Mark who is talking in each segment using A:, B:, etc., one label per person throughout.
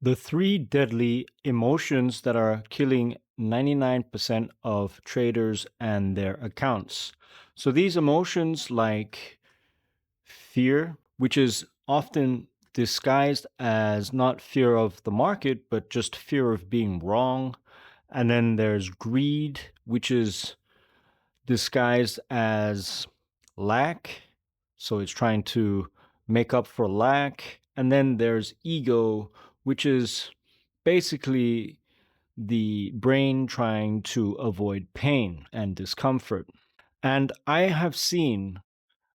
A: The three deadly emotions that are killing 99% of traders and their accounts. So these emotions like fear, which is often disguised as not fear of the market, but just fear of being wrong. And then there's greed, which is disguised as lack. So it's trying to make up for lack. And then there's ego, which is basically the brain trying to avoid pain and discomfort. And I have seen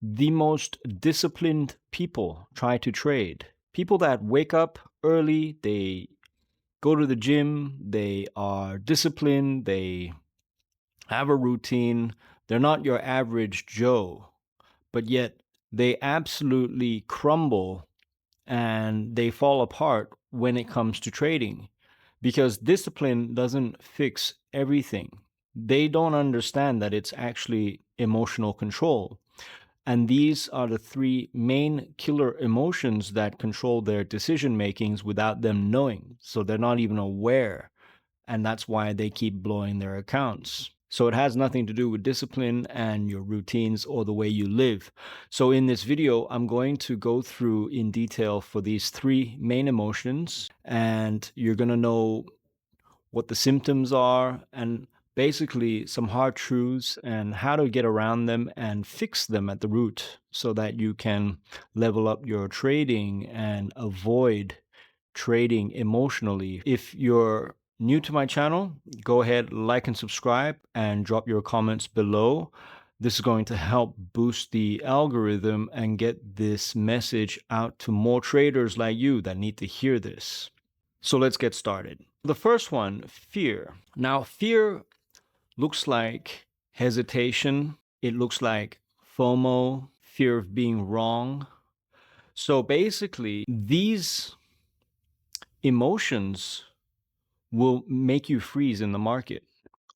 A: the most disciplined people try to trade. People that wake up early, they go to the gym, they are disciplined, they have a routine. They're not your average Joe, but yet they absolutely crumble and they fall apart when it comes to trading because discipline doesn't fix everything. They don't understand that it's actually emotional control. And these are the three main killer emotions that control their decision makings without them knowing. So they're not even aware. And that's why they keep blowing their accounts. So it has nothing to do with discipline and your routines or the way you live. So in this video, I'm going to go through in detail for these three main emotions, and you're going to know what the symptoms are and basically some hard truths and how to get around them and fix them at the root so that you can level up your trading and avoid trading emotionally. If you're new to my channel, go ahead, like and subscribe, and drop your comments below. This is going to help boost the algorithm and get this message out to more traders like you that need to hear this. So let's get started. The first one, fear. Now, fear looks like hesitation. It looks like FOMO, fear of being wrong. So basically, these emotions will make you freeze in the market,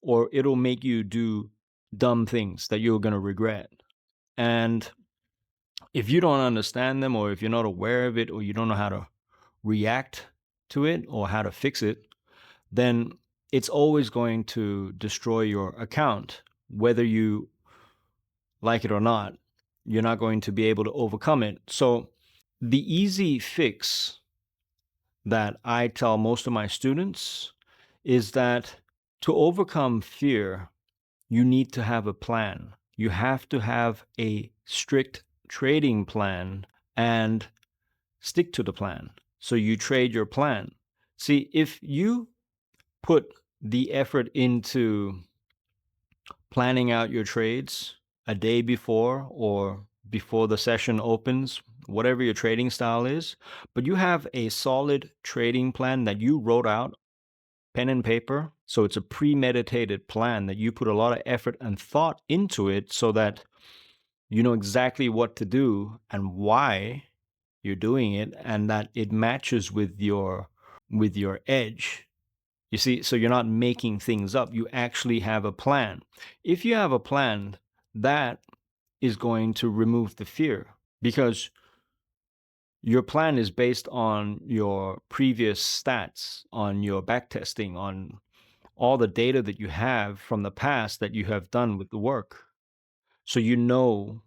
A: or it'll make you do dumb things that you're going to regret. And if you don't understand them, or if you're not aware of it, or you don't know how to react to it or how to fix it, then it's always going to destroy your account, whether you like it or not. You're not going to be able to overcome it. So the easy fix that I tell most of my students is that to overcome fear, you need to have a plan. You have to have a strict trading plan and stick to the plan. So you trade your plan. See, if you put the effort into planning out your trades a day before or before the session opens, whatever your trading style is, but you have a solid trading plan that you wrote out, pen and paper. So it's a premeditated plan that you put a lot of effort and thought into it so that you know exactly what to do and why you're doing it, and that it matches with your edge. You see, so you're not making things up. You actually have a plan. If you have a plan, that is going to remove the fear because your plan is based on your previous stats, on your backtesting, on all the data that you have from the past that you have done with the work. So you know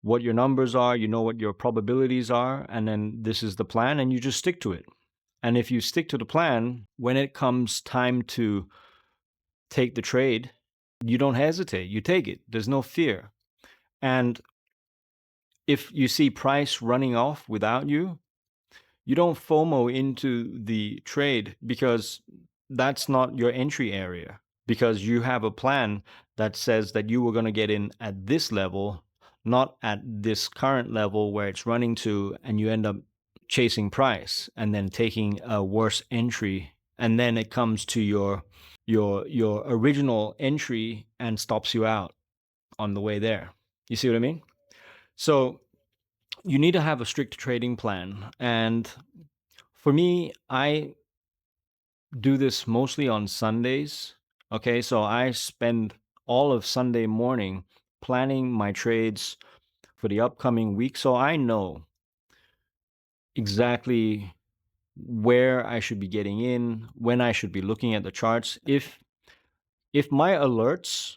A: what your numbers are, you know what your probabilities are, and then this is the plan, and you just stick to it. And if you stick to the plan, when it comes time to take the trade, you don't hesitate. You take it. There's no fear. And if you see price running off without you, you don't FOMO into the trade because that's not your entry area, because you have a plan that says that you were going to get in at this level, not at this current level where it's running to, and you end up chasing price and then taking a worse entry, and then it comes to your original entry and stops you out on the way there. You see what I mean? So you need to have a strict trading plan. And for me, I do this mostly on Sundays. Okay, so I spend all of Sunday morning planning my trades for the upcoming week. So I know exactly where I should be getting in, when I should be looking at the charts. If my alerts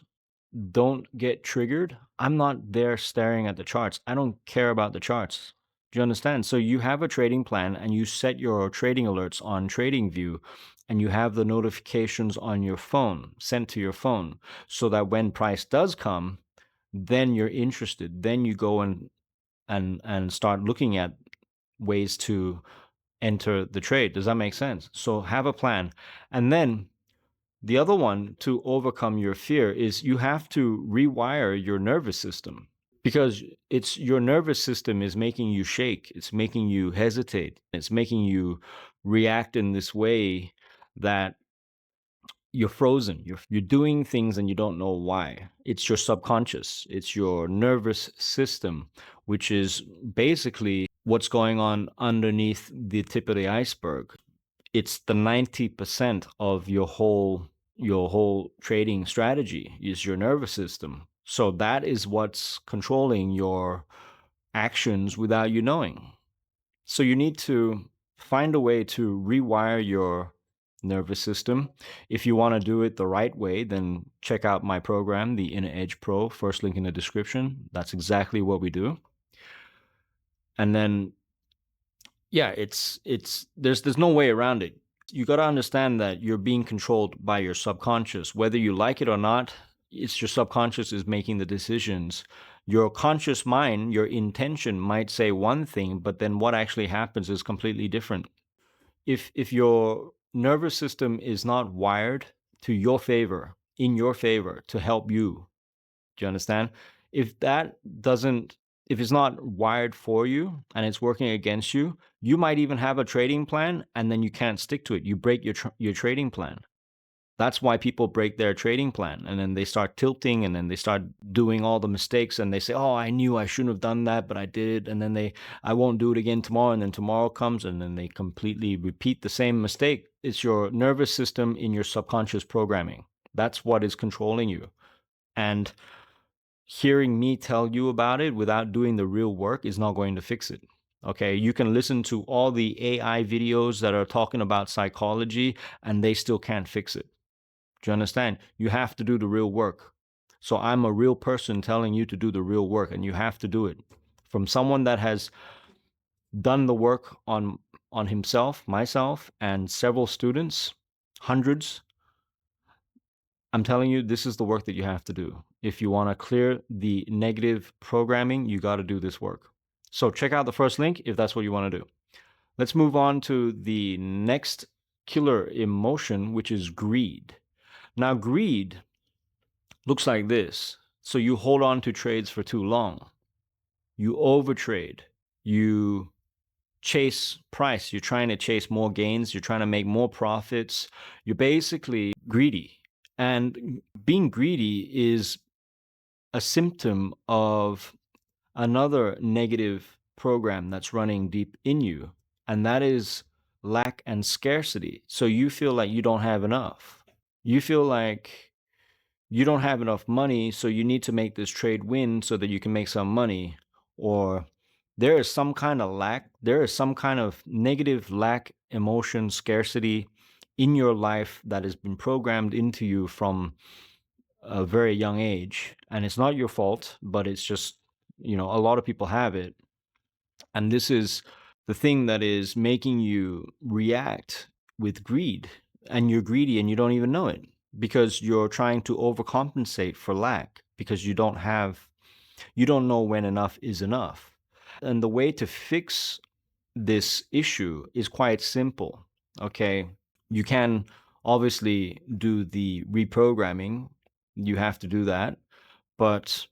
A: don't get triggered, I'm not there staring at the charts. I don't care about the charts. Do you understand? So you have a trading plan and you set your trading alerts on TradingView, and you have the notifications on your phone, sent to your phone, so that when price does come, then you're interested. Then you go and start looking at ways to enter the trade. Does that make sense? So have a plan. And then the other one to overcome your fear is you have to rewire your nervous system, because it's your nervous system is making you shake. It's making you hesitate. It's making you react in this way that you're frozen. You're doing things and you don't know why. It's your subconscious. It's your nervous system, which is basically what's going on underneath the tip of the iceberg. It's the 90% of your whole trading strategy is your nervous system. So that is what's controlling your actions without you knowing. So you need to find a way to rewire your nervous system. If you want to do it the right way, then check out my program, the Inner Edge Pro, first link in the description. That's exactly what we do. And then yeah, it's there's no way around it. You got to understand that you're being controlled by your subconscious. Whether you like it or not, it's your subconscious is making the decisions. Your conscious mind, your intention might say one thing, but then what actually happens is completely different. If your nervous system is not wired to your favor, in your favor, to help you, do you understand? If that doesn't, if it's not wired for you and it's working against you, you might even have a trading plan and then you can't stick to it. You break your trading plan. That's why people break their trading plan, and then they start tilting, and then they start doing all the mistakes, and they say, "Oh, I knew I shouldn't have done that, but I did." And then I won't do it again tomorrow, and then tomorrow comes, and then they completely repeat the same mistake. It's your nervous system in your subconscious programming. That's what is controlling you. And hearing me tell you about it without doing the real work is not going to fix it. Okay, you can listen to all the AI videos that are talking about psychology, and they still can't fix it. Do you understand? You have to do the real work. So I'm a real person telling you to do the real work, and you have to do it from someone that has done the work on himself, myself, and several students, hundreds. I'm telling you, this is the work that you have to do. If you want to clear the negative programming, you got to do this work. So check out the first link if that's what you want to do. Let's move on to the next killer emotion, which is greed. Now, greed looks like this. So you hold on to trades for too long. You overtrade. You chase price. You're trying to chase more gains. You're trying to make more profits. You're basically greedy. And being greedy is a symptom of another negative program that's running deep in you, and that is lack and scarcity. So you feel like you don't have enough. You feel like you don't have enough money, so you need to make this trade win so that you can make some money. Or there is some kind of lack, there is some kind of negative lack, emotion, scarcity in your life that has been programmed into you from a very young age. And it's not your fault, but it's just, a lot of people have it. And this is the thing that is making you react with greed. And you're greedy and you don't even know it, because you're trying to overcompensate for lack, because you don't know when enough is enough. And the way to fix this issue is quite simple. Okay. You can obviously do the reprogramming, you have to do that. But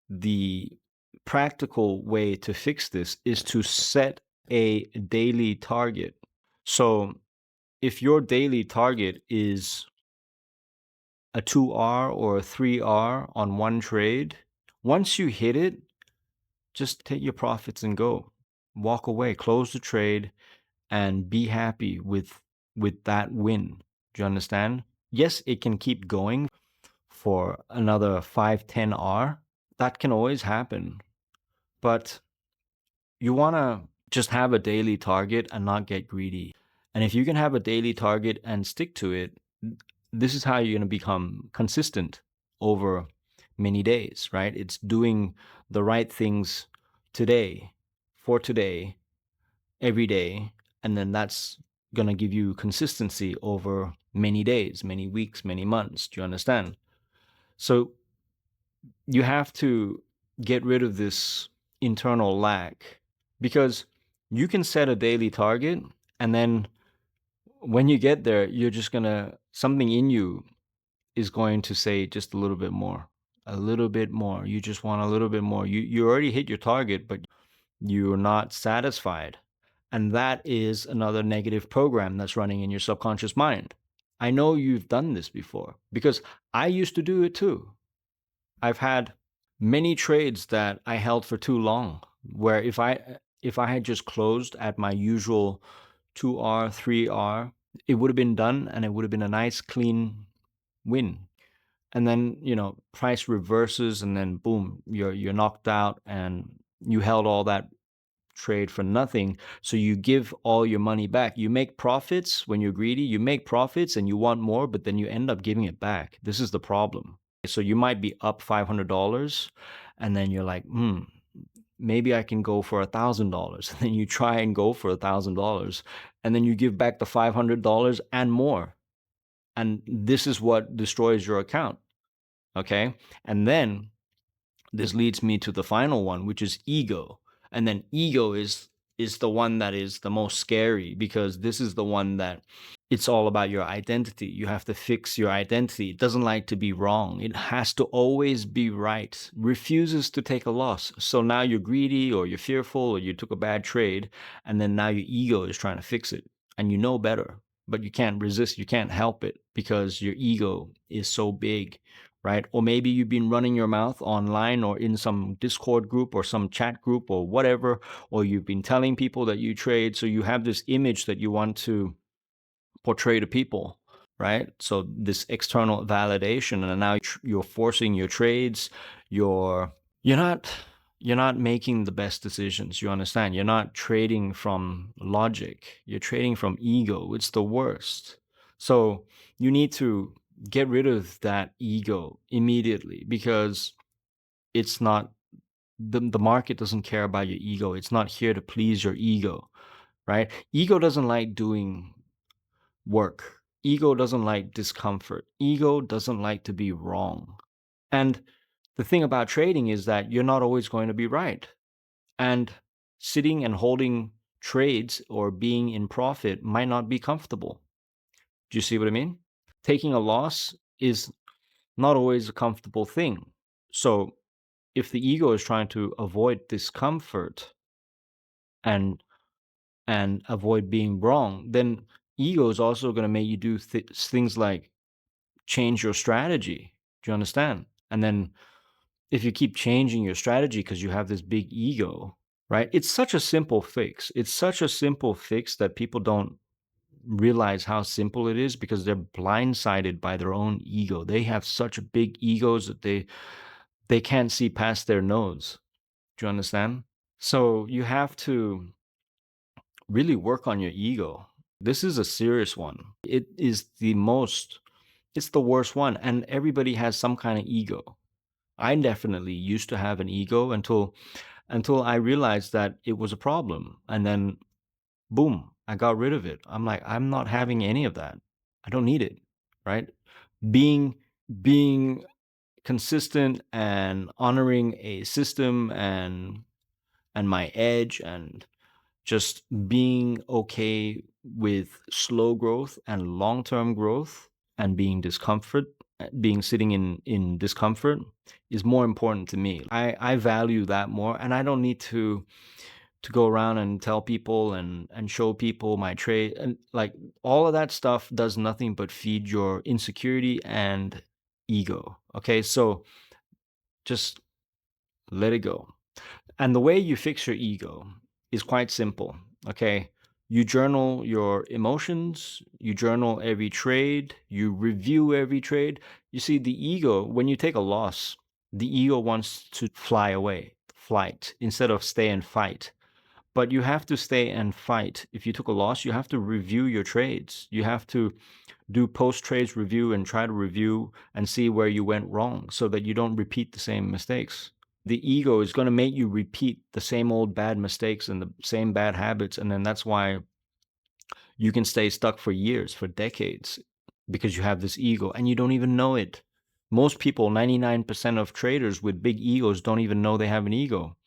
A: the practical way to fix this is to set a daily target. So if your daily target is a 2R or a 3R on one trade, once you hit it, just take your profits and go. Walk away, close the trade, and be happy with that win. Do you understand? Yes, it can keep going for another 5-10R. That can always happen. But you want to just have a daily target and not get greedy. And if you can have a daily target and stick to it, this is how you're going to become consistent over many days, right? It's doing the right things today, for today, every day, and then that's going to give you consistency over many days, many weeks, many months. Do you understand? So you have to get rid of this internal lag, because you can set a daily target, and then when you get there, you're just gonna, something in you is going to say just a little bit more, a little bit more. You just want a little bit more. You already hit your target, but you're not satisfied. And that is another negative program that's running in your subconscious mind. I know you've done this before, because I used to do it too. I've had many trades that I held for too long, where if I had just closed at my usual 2R, 3R, it would have been done, and it would have been a nice clean win. And then, price reverses, and then boom, you're knocked out, and you held all that trade for nothing. So you give all your money back. You make profits when you're greedy, you make profits and you want more, but then you end up giving it back. This is the problem. So you might be up $500, and then you're like, maybe I can go for $1,000. And then you try and go for $1,000, and then you give back the $500 and more. And this is what destroys your account. Okay. And then this leads me to the final one, which is ego. And then ego is the one that is the most scary, because this is the one that it's all about your identity. You have to fix your identity. It doesn't like to be wrong. It has to always be right. Refuses to take a loss. So now you're greedy, or you're fearful, or you took a bad trade, and then now your ego is trying to fix it. And you know better, but you can't resist. You can't help it, because your ego is so big, right? Or maybe you've been running your mouth online, or in some Discord group or some chat group or whatever, or you've been telling people that you trade. So you have this image that you want to portray to people, right? So this external validation, and now you're forcing your trades. You're not you're not making the best decisions. You understand? You're not trading from logic. You're trading from ego. It's the worst. So you need to get rid of that ego immediately, because it's not, the market doesn't care about your ego. It's not here to please your ego, right? Ego doesn't like doing work. Ego doesn't like discomfort. Ego doesn't like to be wrong. And the thing about trading is that you're not always going to be right. And sitting and holding trades or being in profit might not be comfortable. Do you see what I mean? Taking a loss is not always a comfortable thing. So if the ego is trying to avoid discomfort and avoid being wrong, then ego is also going to make you do things like change your strategy. Do you understand? And then if you keep changing your strategy because you have this big ego, right? It's such a simple fix. It's such a simple fix that people don't realize how simple it is, because they're blindsided by their own ego. They have such big egos that they can't see past their nose. Do you understand? So you have to really work on your ego. This is a serious one. It is it's the worst one. And everybody has some kind of ego. I definitely used to have an ego until I realized that it was a problem. And then boom, I got rid of it. I'm like, I'm not having any of that. I don't need it. Right? Being being consistent and honoring a system and my edge, and just being okay with slow growth and long-term growth, and being sitting in discomfort is more important to me. I value that more, and I don't need to go around and tell people and show people my trade, and like all of that stuff does nothing but feed your insecurity and ego. Okay, so just let it go. And the way you fix your ego is quite simple. Okay. You journal your emotions, you journal every trade, you review every trade. You see, the ego, when you take a loss, the ego wants to fly away, flight, instead of stay and fight. but you have to stay and fight. If you took a loss, you have to review your trades. You have to do post-trades review and try to review and see where you went wrong so that you don't repeat the same mistakes. The ego is going to make you repeat the same old bad mistakes and the same bad habits, and then that's why you can stay stuck for years, for decades, because you have this ego and you don't even know it. Most people, 99% of traders with big egos, don't even know they have an ego.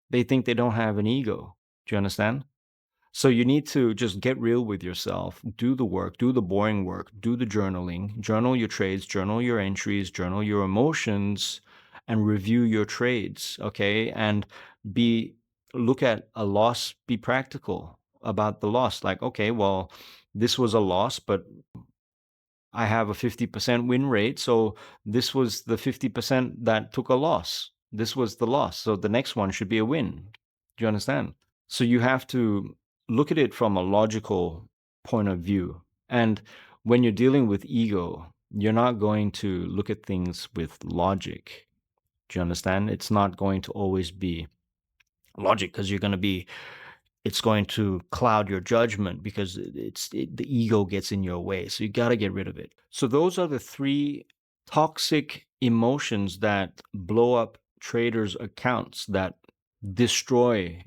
A: They think they don't have an ego. Do you understand? So you need to just get real with yourself, do the work, do the boring work, do the journaling, journal your trades, journal your entries, journal your emotions, and review your trades, okay? And be look at a loss, be practical about the loss. Like, okay, well, this was a loss, but I have a 50% win rate, so this was the 50% that took a loss. This was the loss, so the next one should be a win. Do you understand? So you have to look at it from a logical point of view. And when you're dealing with ego, you're not going to look at things with logic. Do you understand? It's not going to always be logic because it's going to cloud your judgment because the ego gets in your way. So you got to get rid of it. So those are the three toxic emotions that blow up traders' accounts, that destroy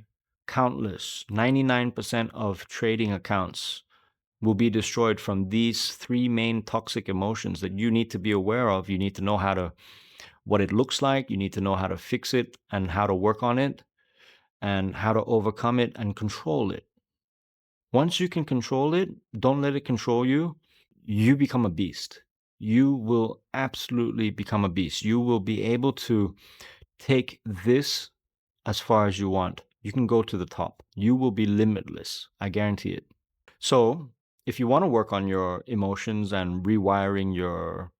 A: countless 99% of trading accounts will be destroyed from these three main toxic emotions that you need to be aware of. You need to know what it looks like. You need to know how to fix it and how to work on it and how to overcome it and control it. Once you can control it, don't let it control you. You become a beast. You will absolutely become a beast. You will be able to take this as far as you want. You can go to the top. You will be limitless. I guarantee it. So, if you want to work on your emotions and rewiring your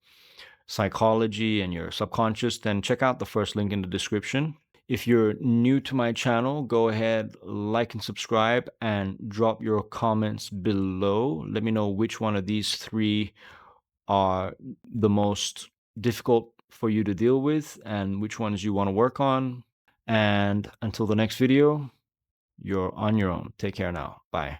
A: psychology and your subconscious, then check out the first link in the description. If you're new to my channel, go ahead, like and subscribe, and drop your comments below. Let me know which one of these three are the most difficult for you to deal with and which ones you want to work on. And until the next video, you're on your own. Take care now. Bye.